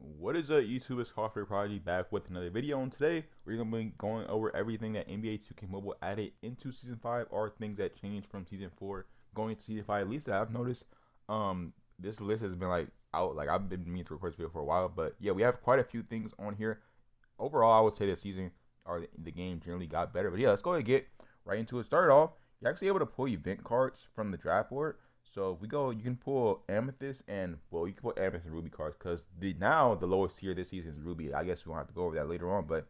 What is up, YouTube? It's Coffee Prodigy back with another video. And today we're gonna be going over everything that NBA 2K Mobile added into Season 5, or things that changed from Season 4 going to Season 5. At least that I've noticed. This list has been out. I've been meaning to record this video for a while, but yeah, we have quite a few things on here. Overall, I would say this season or the game generally got better. But yeah, let's go ahead and get right into it. Start off, you're actually able to pull event cards from the draft board. So if we go, you can pull Amethyst and, well, you can pull Amethyst and Ruby cards, because now the lowest tier this season is Ruby. I guess we won't have to go over that later on, but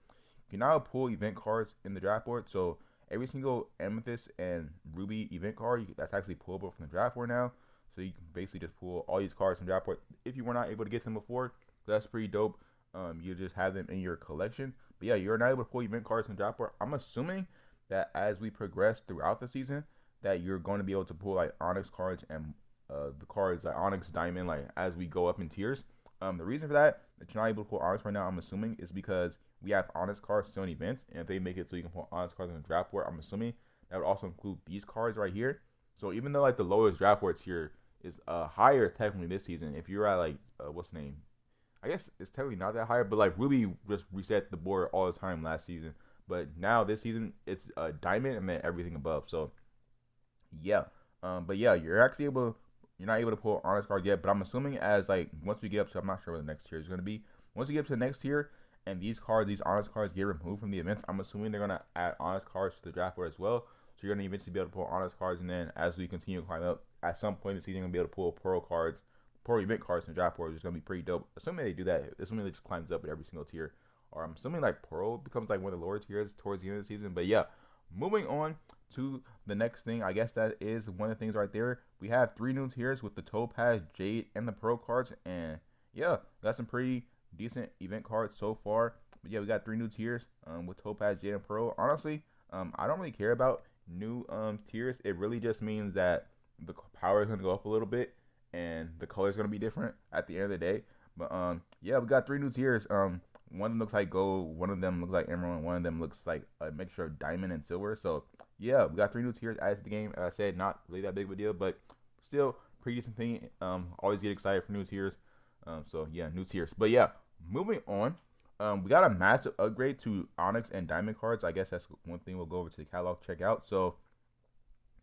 you can now pull event cards in the draft board. So every single Amethyst and Ruby event card, that's actually pullable from the draft board now. So you can basically just pull all these cards from the draft board if you were not able to get them before. So that's pretty dope. You just have them in your collection. But yeah, you're not able to pull event cards from the draft board. I'm assuming that as we progress throughout the season, that you're going to be able to pull like Onyx cards and the cards like Onyx Diamond, like as we go up in tiers. The reason for that you're not able to pull Onyx right now, I'm assuming, is because we have Onyx cards still in events, and if they make it so you can pull Onyx cards on the draft board, I'm assuming that would also include these cards right here. So even though like the lowest draft board tier is higher technically this season, if you're at like what's the name? I guess it's technically not that higher, but like Ruby just reset the board all the time last season. But now this season it's Diamond and then everything above. So yeah, but yeah, you're not able to pull Honest card yet, but I'm assuming as like once we get up to, I'm not sure what the next tier is going to be. Once we get up to the next tier and these Honest cards get removed from the events, I'm assuming they're going to add Honest cards to the draft board as well. So you're going to eventually be able to pull Honest cards, and then as we continue to climb up, at some point in the season, you're going to be able to pull Pro event cards from the draft board, which is going to be pretty dope. Assuming they do that, assuming it just climbs up at every single tier. Or I'm assuming like Pro becomes like one of the lower tiers towards the end of the season. But yeah, moving on to the next thing, I guess that is one of the things right there. We have 3 new tiers with the Topaz, Jade, and the Pro cards, and yeah, got some pretty decent event cards so far. But yeah, we got 3 new tiers with Topaz, Jade, and Pro. Honestly, I don't really care about new tiers. It really just means that the power is gonna go up a little bit, and the color is gonna be different at the end of the day. But yeah, we got 3 new tiers. One of them looks like gold, one of them looks like emerald, and one of them looks like a mixture of diamond and silver. So yeah, we got 3 new tiers added to the game. As I said, not really that big of a deal, but still pretty decent thing. Always get excited for new tiers. So yeah, new tiers. But yeah, moving on. We got a massive upgrade to Onyx and Diamond cards. I guess that's one thing we'll go over to the catalog check out. So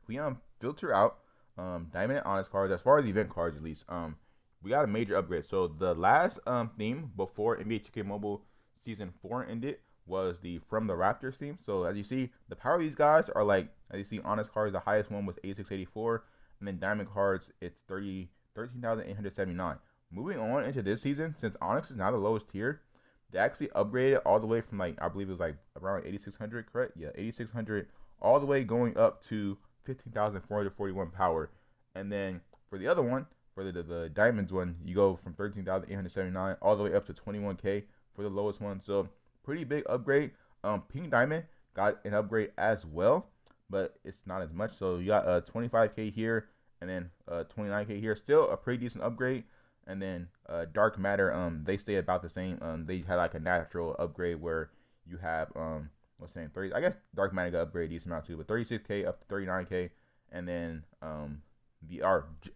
if we filter out Diamond and Onyx cards, as far as event cards at least, we got a major upgrade. So the last theme before NBA 2K Mobile Season 4 ended was the From the Raptors theme. So as you see, the power of these guys are like, as you see, Onyx cards, the highest one was 8684, and then Diamond cards, it's 13,879. Moving on into this season, since Onyx is now the lowest tier, they actually upgraded all the way from like, I believe it was like around 8600, correct? Yeah, 8600, all the way going up to 15,441 power. And then for the other one, for the Diamonds one, you go from 13,879 all the way up to 21K for the lowest one. So pretty big upgrade. Pink Diamond got an upgrade as well, but it's not as much. So you got 25K here, and then 29K here. Still a pretty decent upgrade. And then Dark Matter, they stay about the same. They had like a natural upgrade where you have what's the name, 30. I guess Dark Matter got upgraded a decent amount too, but 36K up to 39K, and then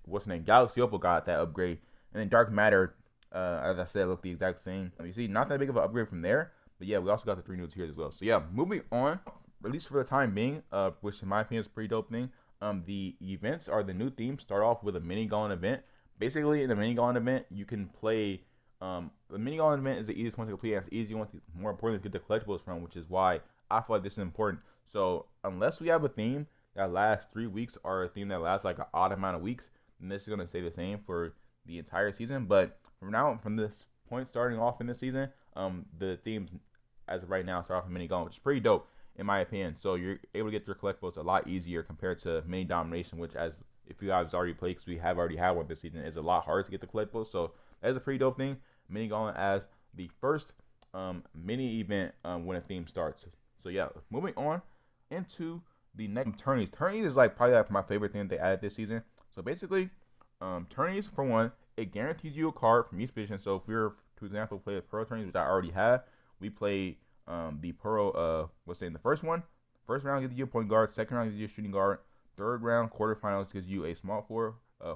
what's the name, Galaxy Opal got that upgrade, and then Dark Matter, as I said, looked the exact same. You see, not that big of an upgrade from there, but yeah, we also got the 3 new tiers as well. So yeah, moving on, at least for the time being, which in my opinion is a pretty dope thing. The events are the new themes. Start off with a mini gauntlet event. Basically, in the mini gauntlet event, you can play. The mini gauntlet event is the easiest one to complete, and it's the easy one to, more importantly, to get the collectibles from, which is why I feel like this is important. So unless we have a theme that lasts 3 weeks, or a theme that lasts like an odd amount of weeks, then this is gonna stay the same for the entire season. But from this point starting off in this season, the themes as of right now start off in mini gauntlet, which is pretty dope in my opinion. So you're able to get your collectibles a lot easier compared to mini domination, which, as if you guys already played, because we have already had one this season, is a lot harder to get the collectibles. So that is a pretty dope thing. Mini gauntlet as the first mini event when a theme starts. So yeah, moving on into the next, Tourneys. Tourneys is like probably like my favorite thing they added this season. So basically, Tourneys, for one, it guarantees you a card from each position. So if we're, to example, play the Pearl Tourneys, which I already have, we play the Pearl, let's say in the first one. First round gives you a point guard, second round gives you a shooting guard, third round quarterfinals gives you a small forward,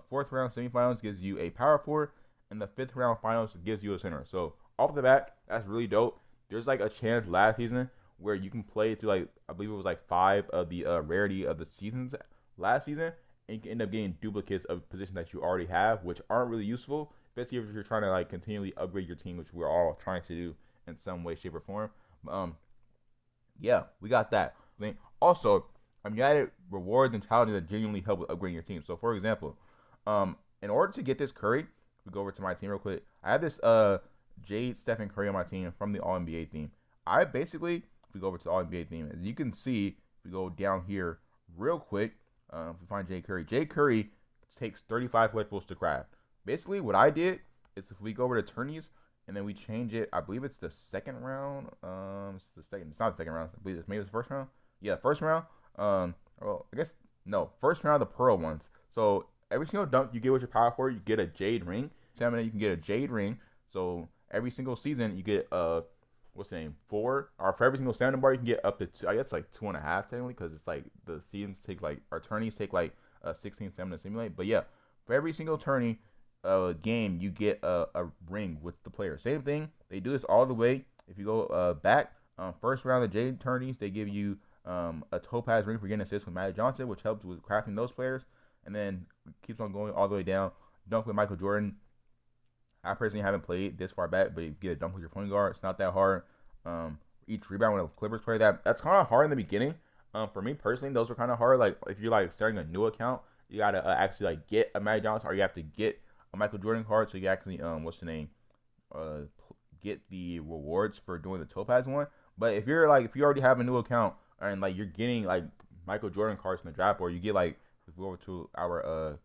fourth round semifinals gives you a power forward, and the 5th round finals gives you a center. So off the bat, that's really dope. There's like a chance last season where you can play through like I believe it was like 5 of the rarity of the seasons last season, and you can end up getting duplicates of positions that you already have, which aren't really useful, especially if you're trying to like continually upgrade your team, which we're all trying to do in some way, shape, or form. Yeah, we got that. I mean, also, you added rewards and challenges that genuinely help with upgrading your team. So, for example, in order to get this Curry, if we go over to my team real quick, I have this Jade, Stephen Curry on my team from the All NBA team. I basically, if we go over to the All NBA team, as you can see, if we go down here real quick, if we find Jade Curry takes 35 collectibles to craft. Basically, what I did is if we go over to Tourneys and then we change it, I believe it's the second round. It's not the second round. I believe it's maybe the first round. Yeah, first round. Well, I guess no, first round of the pearl ones. So every single dunk you get with your power forward, you get a jade ring. Stamina, you can get a jade ring. So every single season you get what's the name, 4, or for every single stamina bar you can get up to 2, I guess like 2.5 technically, because it's like the seasons take like, our tourneys take like 16 stamina to simulate. But yeah, for every single tourney game you get a ring with the player. Same thing, they do this all the way. If you go back, first round of jade tourneys, they give you a topaz ring for getting assists with Magic Johnson, which helps with crafting those players, and then keeps on going all the way down. Dunk with Michael Jordan. I personally haven't played this far back, but you get a dunk with your point guard. It's not that hard. Each rebound with a Clippers player, that's kind of hard in the beginning. For me personally, those were kind of hard. Like if you're like starting a new account, you gotta actually like get a Magic Johnson, or you have to get a Michael Jordan card, so you actually get the rewards for doing the topaz one. But if you already have a new account and like you're getting like Michael Jordan cards in the draft, or you get like, if we go over to our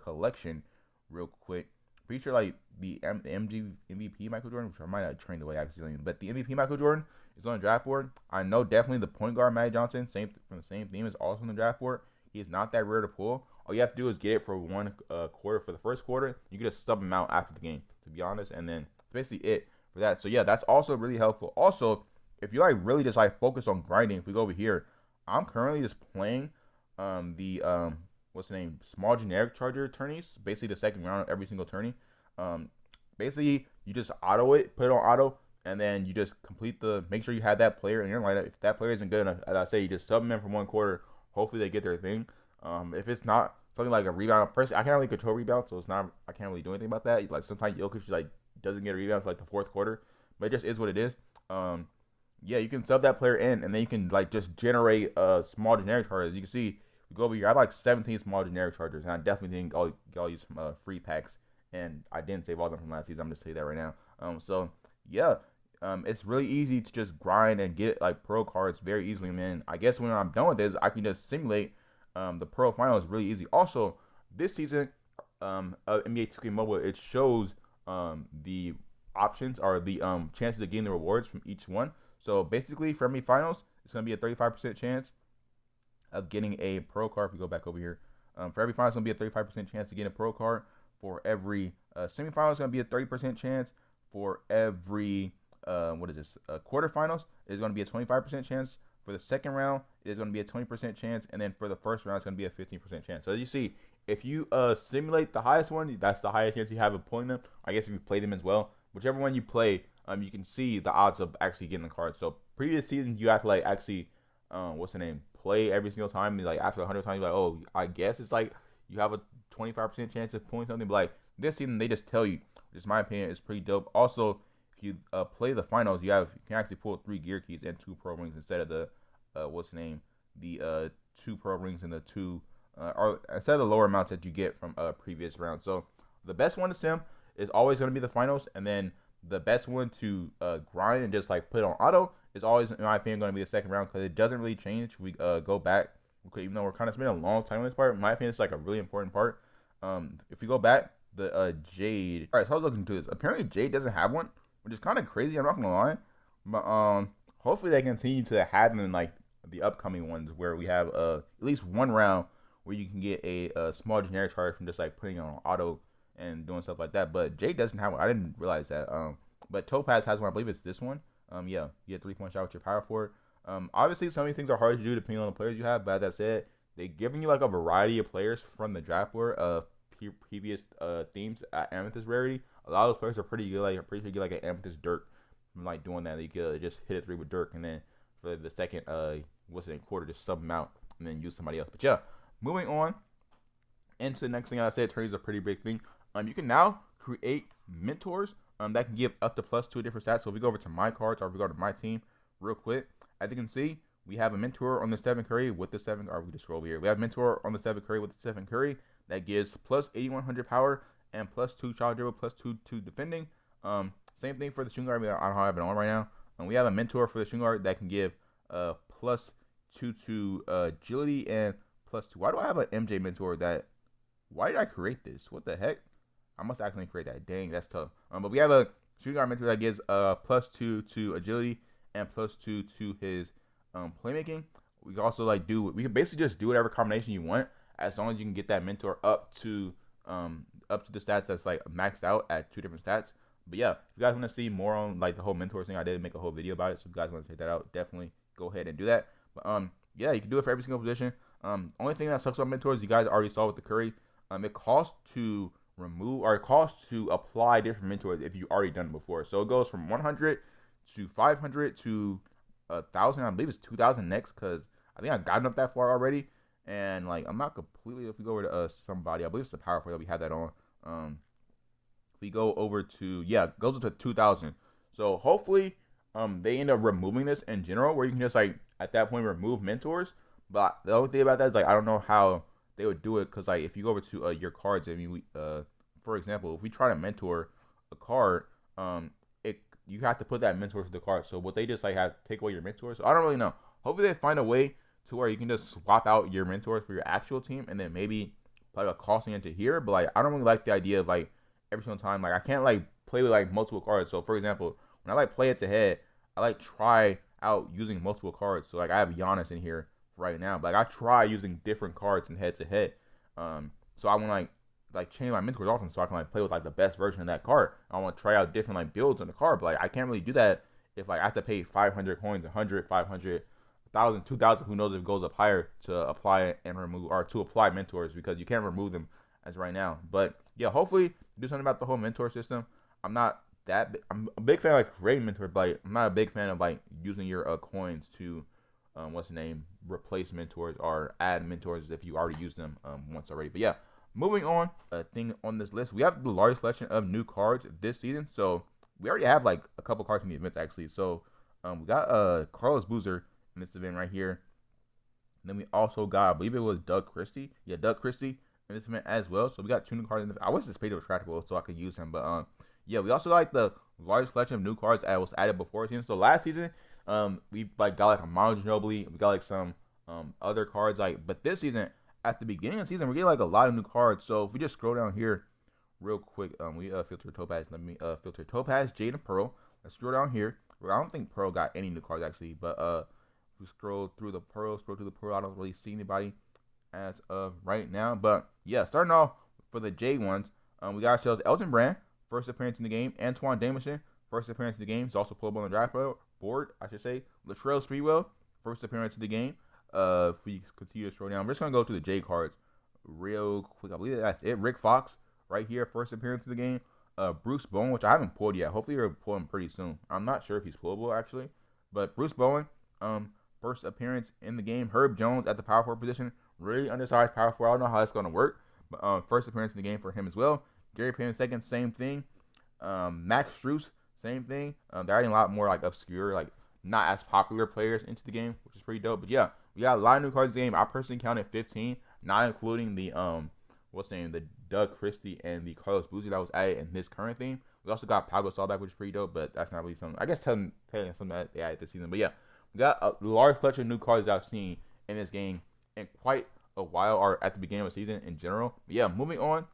collection real quick. Pretty sure like the MVP Michael Jordan, which I might not train the way accidentally, but the MVP Michael Jordan is on the draft board. I know definitely the point guard Magic Johnson, from the same team, is also on the draft board. He is not that rare to pull. All you have to do is get it for one quarter. For the first quarter, you can just sub him out after the game, to be honest, and then that's basically it for that. So yeah, that's also really helpful. Also, if you like really just like focus on grinding, if we go over here, I'm currently just playing small generic charger tourneys, basically the second round of every single tourney. Basically you just auto it, put it on auto, and then you just make sure you have that player in your lineup. If that player isn't good enough, as I say, you just sub them in for one quarter. Hopefully they get their thing. If it's not something like a rebound, personally I can't really control rebound, so I can't really do anything about that. Like sometimes Jokic like doesn't get a rebound for like the fourth quarter, but it just is what it is. Yeah, you can sub that player in, and then you can like just generate small generic chargers. You can see we go over here. I have like 17 small generic chargers, and I definitely think I'll use some free packs. And I didn't save all of them from last season. I'm just saying that right now. So yeah, it's really easy to just grind and get like pro cards very easily. And then I guess when I'm done with this, I can just simulate the pro finals really easy. Also, this season, NBA 2K Mobile, it shows the options, or the chances of getting the rewards from each one. So basically, for NBA finals, it's gonna be a 35% chance of getting a pro card. If we go back over here, for every final, it's gonna be a 35% chance to get a pro card. For every semifinal, it's going to be a 30% chance. For every quarterfinals, it's going to be a 25% chance. For the second round, it's going to be a 20% chance, and then for the first round, it's going to be a 15% chance. So as you see, if you simulate the highest one, that's the highest chance you have of pulling them. I guess if you play them as well, whichever one you play, you can see the odds of actually getting the card. So previous seasons, you have to like actually play every single time. And, like after 100 times, you're like, oh, I guess it's like you have a 25% chance of pulling something. But like this season, they just tell you. Just my opinion, it's pretty dope. Also, if you play the finals, you can actually pull 3 gear keys and 2 pro rings instead of the 2 pro rings and the 2 or instead of the lower amounts that you get from previous rounds. So the best one to sim is always going to be the finals, and then the best one to grind and just like put on auto is always, in my opinion, going to be the second round, because it doesn't really change. We go back, okay, even though we're kind of spending a long time on this part, in my opinion, it's like a really important part. If we go back, the Jade. All right, so I was looking into this. Apparently, Jade doesn't have one, which is kind of crazy. I'm not gonna lie, but hopefully they continue to have them in like the upcoming ones, where we have at least one round where you can get a small generic charge from just like putting it on auto and doing stuff like that. But Jade doesn't have one. I didn't realize that. But Topaz has one. I believe it's this one. Yeah, you get 3-point shot with your power forward. Obviously some of these things are hard to do depending on the players you have. But as I said, they're giving you like a variety of players from the draft board. previous themes at Amethyst rarity. A lot of those players are pretty good. Like I'm pretty sure you get like an Amethyst Dirk from like doing that. You could just hit a 3 with Dirk, and then for the second quarter, just sub them out and then use somebody else. But yeah, moving on into the next thing I said, Tourneys is a pretty big thing. You can now create mentors that can give up to +2 different stats. So if we go over to my cards or if we go to my team real quick, as you can see, we have a mentor on the Stephen Curry with the 7, or we just scroll over here. We have a mentor on the Stephen Curry with the Stephen Curry that gives +8100 power and +2 shot dribble, +2 to defending. Same thing for the shooting guard. I don't have it on right now. And we have a mentor for the shooting guard that can give +2 to agility and +2. Why do I have an MJ mentor that? Why did I create this? What the heck? I must actually create that. Dang, that's tough. But we have a shooting guard mentor that gives +2 to agility and +2 to his playmaking. We can also we can basically just do whatever combination you want as long as you can get that mentor up to the stats that's like maxed out at 2 different stats. But yeah, if you guys want to see more on like the whole mentor thing, I did make a whole video about it. So if you guys want to check that out, definitely go ahead and do that. But yeah, you can do it for every single position. Only thing that sucks about mentors, you guys already saw with the Curry. It costs to remove, or it costs to apply different mentors if you already done it before. So it goes from 100 to 500 to 1,000. I believe it's 2,000 next, because I think I've gotten up that far already. And like I'm not completely. If we go over to somebody, I believe it's the Power 4 that we have that on. We go over to, yeah, it goes up to 2,000. So hopefully they end up removing this in general, where you can just like at that point remove mentors. But the only thing about that is like I don't know how they would do it, because like if you go over to your cards, I mean, for example, if we try to mentor a card, you have to put that mentor to the card. So what they just like have take away your mentors. So I don't really know. Hopefully they find a way to where you can just swap out your mentors for your actual team, and then maybe play like a costing into here. But like I don't really like the idea of like every single time, like I can't like play with like multiple cards. So for example, when I like play head to head, I like try out using multiple cards. So like I have Giannis in here right now, but like I try using different cards in head to head. So I want like change my mentors often, so I can like play with like the best version of that card. I want to try out different like builds on the card, but like I can't really do that if like I have to pay 500 coins, 100, 500, 1,000, 2,000. Who knows if it goes up higher to apply and remove, or to apply mentors, because you can't remove them as right now. But yeah, hopefully do something about the whole mentor system. I'm a big fan of like creating mentors, but like, I'm not a big fan of like using your coins to replace mentors or add mentors if you already use them once already. But yeah, moving on, a thing on this list, we have the largest selection of new cards this season. So we already have like a couple cards from the events actually. So we got Carlos Boozer in this event right here. And then we also got, I believe it was Doug Christie. Yeah, Doug Christie in this event as well. So we got 2 new cards in the, I wish this page was trackable so I could use him. But yeah, we also like the largest collection of new cards that was added before season. So last season, we like got like a Manu Ginobili, we got like some other cards, like, but this season, at the beginning of the season, we're getting like a lot of new cards. So if we just scroll down here real quick, we filter Topaz. Let me filter Topaz, Jade, and Pearl. Let's scroll down here. I don't think Pearl got any new cards actually, but if we scroll through the Pearl, I don't really see anybody as of right now. But yeah, starting off for the Jade ones, we got ourselves Elton Brand, first appearance in the game. Antoine Davidson, first appearance in the game. He's also playable on the draft board, I should say. Latrell Sprewell, first appearance in the game. If we continue to scroll down, we're just gonna go to the J cards real quick. I believe that's it. Rick Fox, right here, first appearance in the game. Bruce Bowen, which I haven't pulled yet. Hopefully you'll pull him pretty soon. I'm not sure if he's pullable actually, but Bruce Bowen, first appearance in the game. Herb Jones at the power forward position, really undersized power forward. I don't know how that's gonna work, but first appearance in the game for him as well. Gary Payton second, same thing. Max Strus, same thing. They're adding a lot more like obscure, like not as popular players into the game, which is pretty dope. But yeah, we got a lot of new cards in the game. I personally counted 15, not including the the Doug Christie and the Carlos Boozer that was added in this current theme. We also got Pablo Saulback, which is pretty dope, but that's not really something, I guess, something that they added this season. But yeah, we got a large collection of new cards that I've seen in this game in quite a while, or at the beginning of the season in general. But yeah, moving on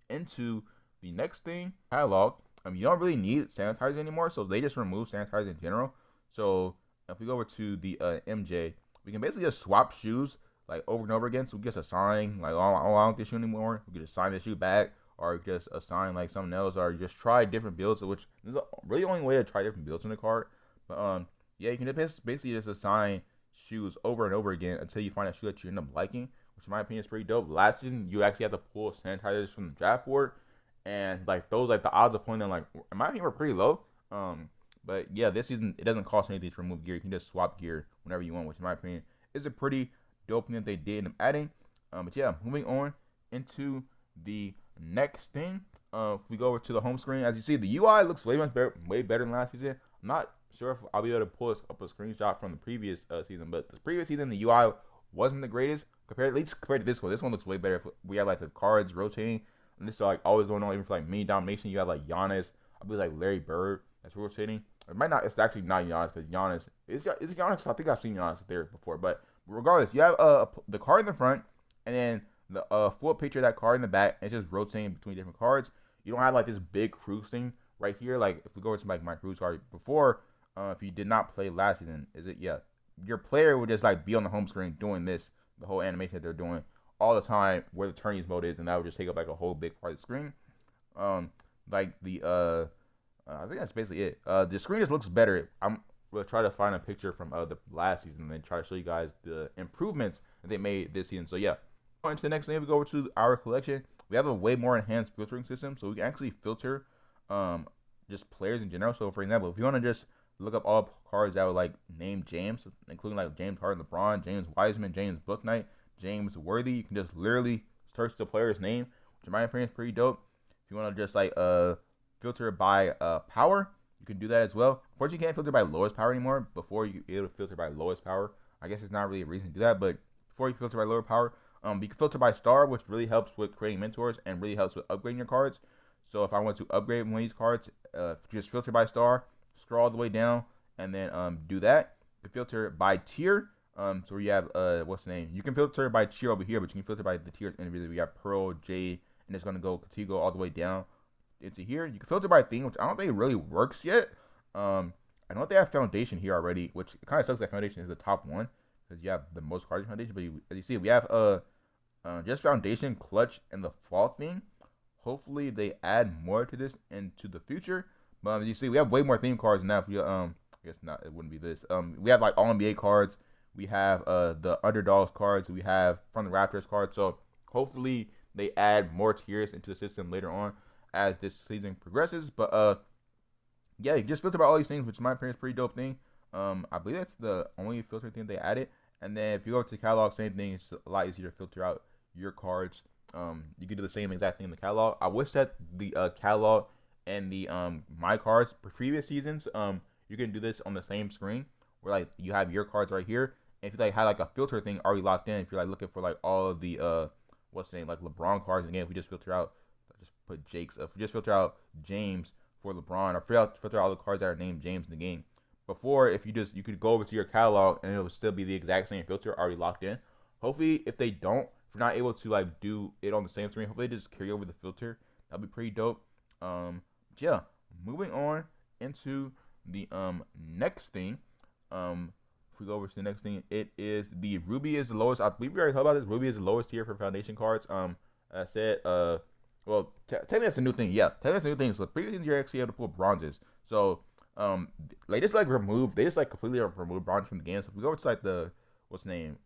into the next thing, catalog. You don't really need sanitizer anymore, so they just remove sanitizer in general. So if we go over to the MJ, we can basically just swap shoes like over and over again. So we just assign like, oh, I don't want this shoe anymore. We can just assign the shoe back, or just assign like something else, or just try different builds. Which is really the only way to try different builds in the card. But yeah, you can just basically just assign shoes over and over again until you find a shoe that you end up liking, which in my opinion is pretty dope. Last season, you actually have to pull sanitizers from the draft board, and like those, like the odds of pulling them, like in my opinion, were pretty low. But yeah, this season it doesn't cost anything to remove gear. You can just swap gear whenever you want, which in my opinion is a pretty dope thing that they did end up adding. But yeah, moving on into the next thing. If we go over to the home screen, as you see, the UI looks way better than last season. I'm not sure if I'll be able to pull up a screenshot from the previous season, but the previous season the UI wasn't the greatest at least compared to this one. This one looks way better. We have like the cards rotating, and this is like always going on. Even for like mini domination, you have like Giannis, I believe like Larry Bird that's rotating. It might not. It's actually not Giannis, because Giannis is Giannis. I think I've seen Giannis there before, but regardless, you have the card in the front, and then the full picture of that card in the back. And it's just rotating between different cards. You don't have like this big cruise thing right here. Like if we go to like my cruise card before, if you did not play last season, your player would just like be on the home screen doing this, the whole animation that they're doing all the time, where the Tourneys mode is, and that would just take up like a whole big part of the screen. Like the I think that's basically it. The screen just looks better. I'm gonna try to find a picture from the last season and then try to show you guys the improvements that they made this season. So yeah, on to the next thing. We go over to our collection. We have a way more enhanced filtering system, so we can actually filter just players in general. So for example, if you want to just look up all cards that would like name James, including like James Harden, LeBron, James Wiseman, James Bouknight, James Worthy, you can just literally search the player's name, which in my opinion is pretty dope. If you want to just like filter by power, you can do that as well. Unfortunately, you can't filter by lowest power anymore. Before, you could be able to filter by lowest power. I guess it's not really a reason to do that, but before you filter by lower power, you can filter by star, which really helps with creating mentors and really helps with upgrading your cards. So if I want to upgrade one of these cards, just filter by star, scroll all the way down, and then do that. You can filter by tier. So where you have what's the name? You can filter by tier over here, but you can filter by the tiers individually. We got Pearl, Jade, and it's gonna continue to go all the way down into here. You can filter by theme, which I don't think really works yet. I know they have foundation here already, which kind of sucks that foundation is the top one, because you have the most cards in foundation. But as you see, we have just foundation, clutch, and the fall theme. Hopefully they add more to this into the future. But as you see, we have way more theme cards now. If you I guess not, it wouldn't be this. We have like all NBA cards. We have the underdogs cards. We have from the Raptors cards. So hopefully they add more tiers into the system later on as this season progresses. But yeah, you just filter by all these things, which in my opinion is a pretty dope thing. I believe that's the only filter thing they added. And then if you go to the catalog, same thing. It's a lot easier to filter out your cards. You can do the same exact thing in the catalog. I wish that the catalog and the my cards for previous seasons, you can do this on the same screen, where like you have your cards right here. And if you like had like a filter thing already locked in, if you're like looking for like all of the what's the name, like LeBron cards, again, if we just filter out, just put Jake's, if we just filter out James for LeBron, or filter out all the cards that are named James in the game. Before, if you could go over to your catalog and it would still be the exact same filter already locked in. Hopefully, if they don't, if you're not able to like do it on the same screen, hopefully they just carry over the filter. That'll be pretty dope. Yeah, moving on into the next thing. If we go over to the next thing, it is the Ruby is the lowest. I believe we already talked about this. Ruby is the lowest tier for foundation cards. I said well, technically that's a new thing. Yeah, technically that's a new thing. So previously you're actually able to pull bronzes. So they just like remove, they just like completely remove bronze from the game. So if we go to like the what's the name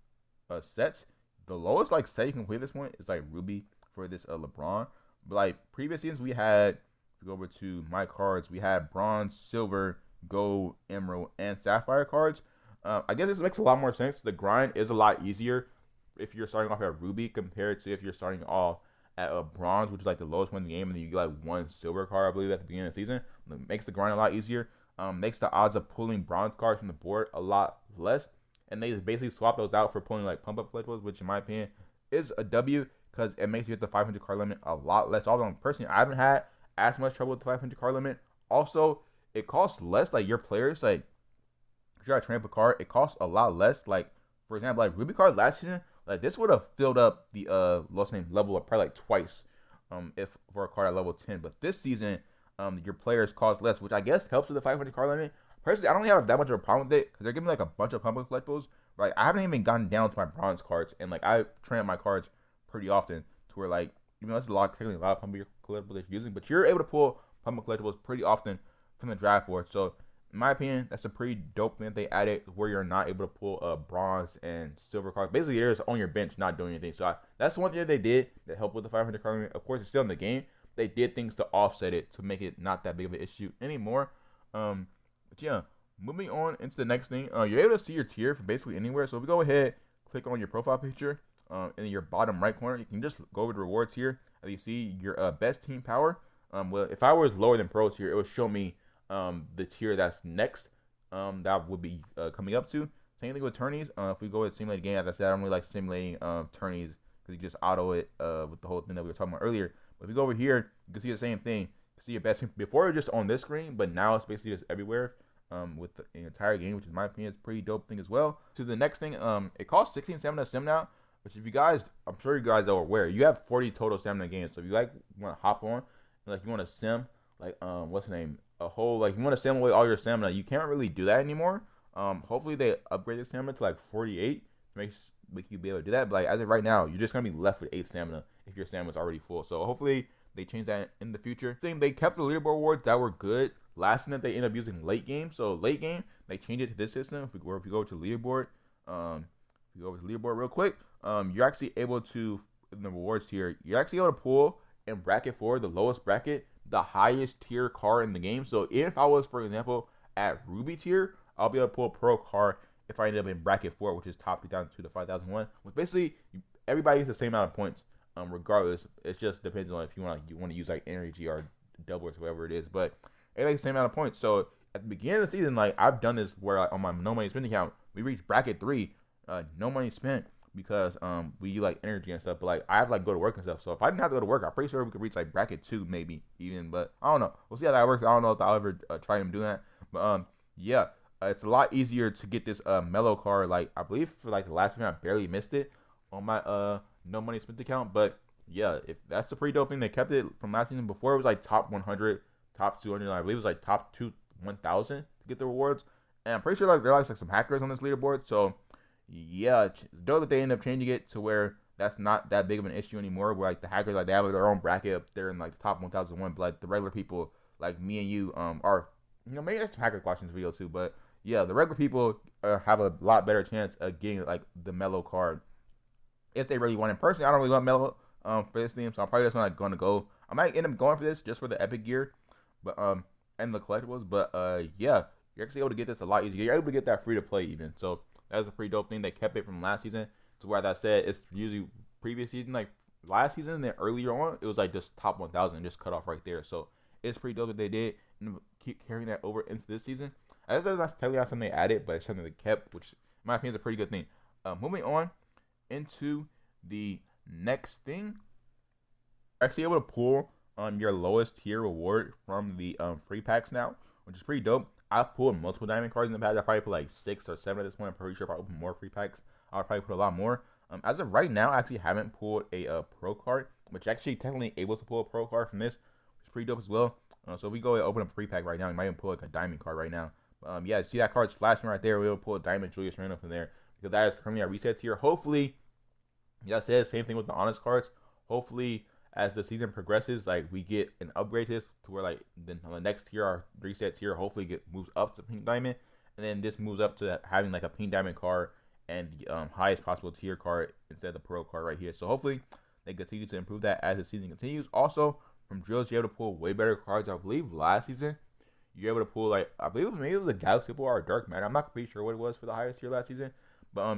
sets, the lowest like set you can play at this point is like Ruby for this LeBron. But like previous seasons we had, if we go over to my cards, we had bronze, silver, gold, emerald, and sapphire cards. I guess this makes a lot more sense. The grind is a lot easier if you're starting off at Ruby compared to if you're starting off at a bronze, which is like the lowest one in the game, and then you get like one silver card, I believe, at the beginning of the season. It makes the grind a lot easier. Makes the odds of pulling bronze cards from the board a lot less. And they just basically swap those out for pulling like pump up collectibles, which in my opinion is a W, because it makes you hit the 500 card limit a lot less often. Personally, I haven't had as much trouble with the 500 card limit. Also, it costs less. Like your players, like if you're trying to train up a card, it costs a lot less. Like for example, like Ruby cards last season, like this would have filled up the lowest name level up probably like twice, if for a card at level 10. But this season, your players cost less, which I guess helps with the 500 card limit. Personally, I don't really have that much of a problem with it, because they're giving me like a bunch of pump collectibles. But like, I haven't even gotten down to my bronze cards, and like I train up my cards pretty often to where like, you know, that's technically a lot of pump collectibles that you're using, but you're able to pull pump collectibles pretty often from the draft board. So in my opinion, that's a pretty dope thing that they added where you're not able to pull bronze and silver cards. Basically, you're just on your bench not doing anything. So that's one thing that they did that helped with the 500 card limit. Of course, it's still in the game. They did things to offset it to make it not that big of an issue anymore. But yeah, moving on into the next thing, you're able to see your tier from basically anywhere. So if we go ahead, click on your profile picture, in your bottom right corner, you can just go over to rewards here. As you see your best team power. Well, if I was lower than pro tier, it would show me the tier that's next that would be coming up to. Same thing with Tourneys. If we go with simulate game, as I said, I don't really like simulating Tourneys because you just auto it with the whole thing that we were talking about earlier. But if you go over here, you can see the same thing. You can see your best team. Before it was just on this screen, but now it's basically just everywhere with the entire game, which in my opinion is a pretty dope thing as well. To the next thing, it costs 16 stamina to sim now, which if you guys, I'm sure you guys are aware, you have 40 total stamina games. So if you like want to hop on, like you want to sim, like what's the name? A whole, like you want to sim away all your stamina, you can't really do that anymore. Hopefully they upgrade the stamina to like 48 to make you be able to do that. But like as of right now, you're just gonna be left with 8 stamina if your stamina's already full. So hopefully they change that in the future. They kept the leaderboard awards that were good. Last thing that they end up using late game. So late game they changed it to this system. If you go to leaderboard, if you go over to leaderboard real quick, you're actually able to, in the rewards here, you're actually able to pull in bracket 4, the lowest bracket, the highest tier card in the game. So if I was, for example, at Ruby tier, I'll be able to pull a pro card if I end up in bracket 4, which is top 3002 to 5001. Which basically everybody gets the same amount of points, regardless. It just depends on if you want to use like energy or double or whatever it is. But everybody gets the same amount of points. So at the beginning of the season, like I've done this where like, on my no money spend account, we reached bracket 3, no money spent, because we like energy and stuff, but like I have to like go to work and stuff. So if I didn't have to go to work, I'm pretty sure we could reach like bracket 2 maybe even, but I don't know. We'll see how that works. I don't know if I'll ever try to do that, but yeah, it's a lot easier to get this mellow card. Like I believe for like the last time I barely missed it on my no money spent account, but yeah, if that's a pretty dope thing. They kept it from last season. Before it was like top 100, top 200. I believe it was like top 1000 to get the rewards, and I'm pretty sure like there are like some hackers on this leaderboard. So yeah, dope that they end up changing it to where that's not that big of an issue anymore. Where like the hackers, like they have their own bracket up there in like the top 1001, but like the regular people like me and you are, you know, maybe that's hacker questions video too, but yeah, the regular people have a lot better chance of getting like the mellow card if they really want it. Personally, I don't really want mellow for this theme, so I'm probably just not going to go. I might end up going for this just for the epic gear, but and the collectibles, but yeah, you're actually able to get this a lot easier. You're able to get that free to play even, so that's a pretty dope thing. They kept it from last season to where, that said, it's usually previous season, like last season, then earlier on, it was like just top 1000 and just cut off right there. So it's pretty dope that they did and keep carrying that over into this season. That's not technically not something they added, but it's something they kept, which in my opinion is a pretty good thing. Moving on into the next thing, you're actually able to pull your lowest tier reward from the free packs now, which is pretty dope. I've pulled multiple diamond cards in the past. I probably put like 6 or 7 at this point. I'm pretty sure if I open more free packs, I'll probably put a lot more. As of right now, I actually haven't pulled a pro card, which actually technically able to pull a pro card from this, which is pretty dope as well. So if we go and open up a free pack right now, you might even pull like a diamond card right now. Yeah, see that card's flashing right there. We'll pull a diamond Julius Randle from there because that is currently our reset tier. Hopefully, yeah, I said same thing with the honest cards. Hopefully, as the season progresses, like we get an upgrade to this to where like then on the next tier, our reset tier, hopefully moves up to pink diamond, and then this moves up to having like a pink diamond card and the highest possible tier card instead of the pro card right here. So hopefully they continue to improve that as the season continues. Also, from drills, you're able to pull way better cards. I believe last season you're able to pull like, I believe maybe it was a Galaxy Ball or a Dark Matter. I'm not pretty sure what it was for the highest tier last season, but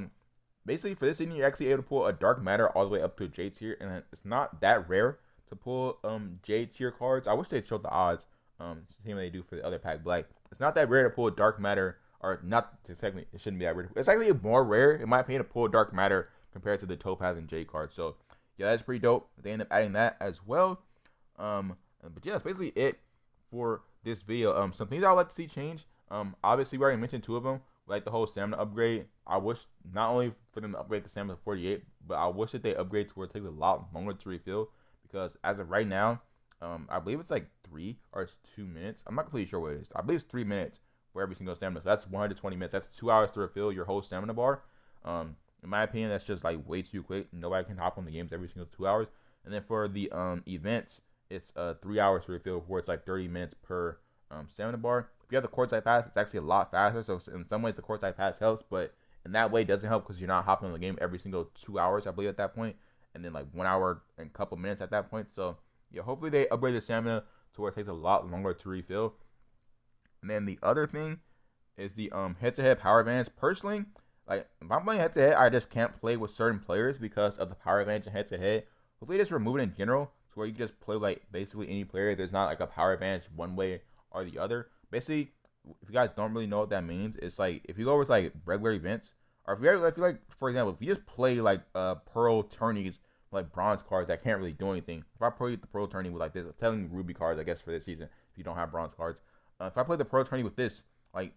basically for this season you're actually able to pull a Dark Matter all the way up to a J tier, and it's not that rare to pull J tier cards. I wish they showed the odds, same way they do for the other pack. But like, it's not that rare to pull a Dark Matter, or not technically, it shouldn't be that rare. It's actually more rare, in my opinion, to pull a Dark Matter compared to the Topaz and J cards. So yeah, that's pretty dope. They end up adding that as well. But yeah, that's basically it for this video. Some things I would like to see change. Obviously we already mentioned 2 of them, like the whole stamina upgrade. I wish not only for them to upgrade the stamina to 48, but I wish that they upgrade to where it takes a lot longer to refill, because as of right now, I believe it's like 3 or it's 2 minutes. I'm not completely sure what it is. I believe it's 3 minutes for every single stamina. So that's 120 minutes. That's 2 hours to refill your whole stamina bar. In my opinion, that's just like way too quick. Nobody can hop on the games every single 2 hours. And then for the events, it's 3 hours to refill, where it's like 30 minutes per stamina bar. If you have the quartz type pass, it's actually a lot faster. So in some ways, the quartz type pass helps, but in that way, it doesn't help because you're not hopping on the game every single 2 hours, I believe, at that point, and then like 1 hour and a couple minutes at that point. So yeah, hopefully they upgrade the stamina to where it takes a lot longer to refill. And then the other thing is the head-to-head power advantage. Personally, like if I'm playing head-to-head, I just can't play with certain players because of the power advantage in head-to-head. Hopefully, just remove it in general, to where you can just play like basically any player. There's not like a power advantage one way or the other. Basically, if you guys don't really know what that means, it's like if you go with like regular events, or if you like, for example, if you just play like Pearl Tourneys, like bronze cards that can't really do anything. If I play the Pearl Tourney with like this, telling Ruby cards, I guess for this season, if you don't have bronze cards, if I play the Pearl Tourney with this, like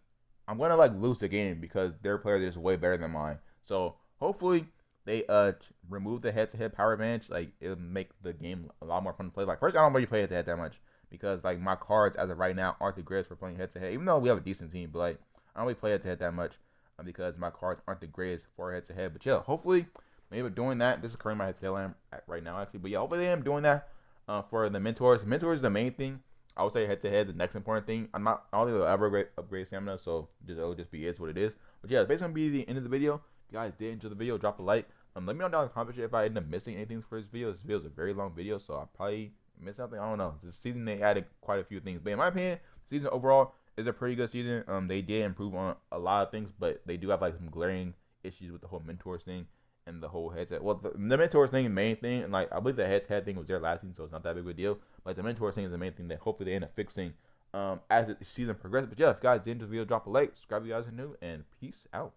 I'm gonna like lose the game because their player is way better than mine. So hopefully they remove the head-to-head power advantage. Like it'll make the game a lot more fun to play. Like first, I don't really play head-to-head that much because like my cards as of right now aren't the greatest for playing head-to-head. Even though we have a decent team, but like I don't really play head-to-head that much because my cards aren't the greatest for head-to-head. But yeah, hopefully maybe doing that. This is currently my head-to-head line right now actually. But yeah, hopefully I'm doing that for the mentors. Mentors is the main thing. I would say head-to-head the next important thing. I don't think they'll ever upgrade stamina, so it'll just be is what it is. But yeah, it's basically gonna be the end of the video. If you guys did enjoy the video, drop a like. Let me know down in the comments if I end up missing anything for this video. This video is a very long video, so I probably missed something. I don't know. This season they added quite a few things, but in my opinion, season overall is a pretty good season. They did improve on a lot of things, but they do have like some glaring issues with the whole mentors thing and the whole head-to-head. Well, the mentors thing is the main thing, and like I believe the head-to-head thing was there last season, so it's not that big of a deal. Like the mentors thing is the main thing that hopefully they end up fixing as the season progresses. But yeah, if you guys did enjoy the video, drop a like, subscribe if you guys are new, and peace out.